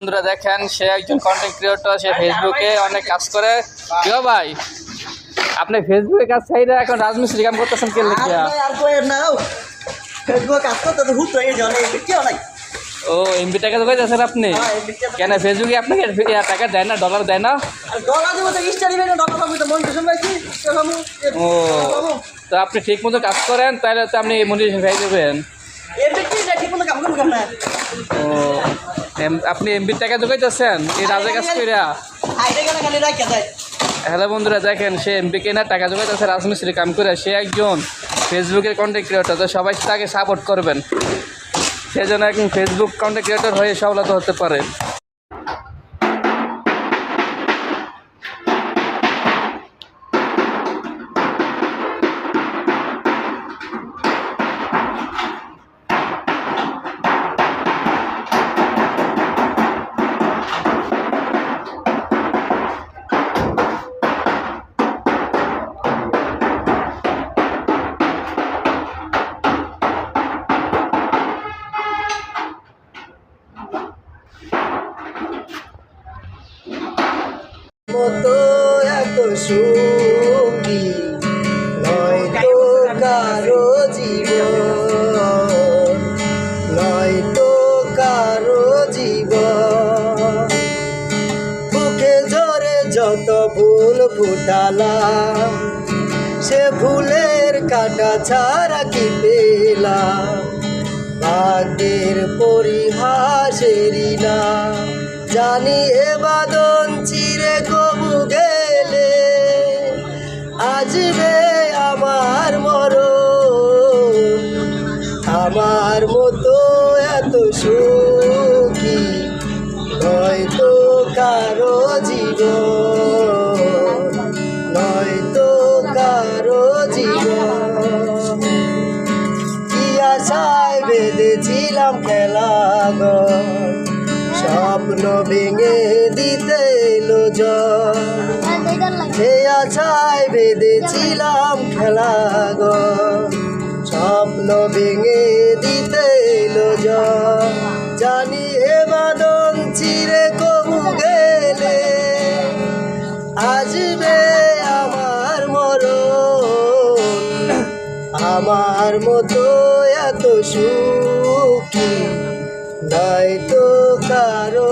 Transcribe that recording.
বন্ধুরা দেখেন সে একজন কন্টেন্ট ক্রিয়েটর, সে ফেসবুকে অনেক কাজ করে। কেউ ভাই আপনি ফেসবুকে কাজ চাইলে এখন রাজমিস্ত্রি কাম করতেছেন কে লিখিয়া? ও এমবি টাকা তো পাইতেছেন আপনি কেন? ফেসবুকে আপনাকে টাকা দেয় না, ডলার দেয় না? ও তো আপনি ঠিক মতো কাজ করেন তাহলে তো আপনি মনিটাইজেশন পেয়ে যাবেন। ও আপনি এমবির টাকা ঢুকাইতেছেন এই রাজা কাজ কইরা? হ্যালো বন্ধুরা দেখেন সে এমবি কেনার টাকা জোগাইতেছে রাজমিস্ত্রি কাম করে। সে একজন ফেসবুকের কন্টেন্ট ক্রিয়েটর, তো সবাই তাকে সাপোর্ট করবেন। সে যেন একজন ফেসবুক কন্টেন্ট ক্রিয়েটর হয়ে সফলতা হতে পারে। মতো এত সুখী নয়তো কারো জীবন, নয়তো কারো জীবন। বুকে জোরে যত ফুল ফুটালাম, সে ফুলের কাটা ছাড়া কি পেলাম? ভাগ্যের পরিহাসেরই না জানি এ বাদন চিরে কবু গেলে আসবে আমার মরণ। আমার মতো এত সুখী নয়তো কারো জীবন, নয়তো কারো জীবন। কি আশায় বেঁধেছিলাম খেলাঘর, স্বপ্ন ভেঙে দিতে এলো ঝড়। সে আশায় বেঁধেছিলাম খেলাঘর, স্বপ্ন ভেঙে দিতে এলো ঝড়। জানি এ বাদন চিরে কবু গেলে আসবে আমার মরণ। আমার মতো এত সুখী নয়তো কারো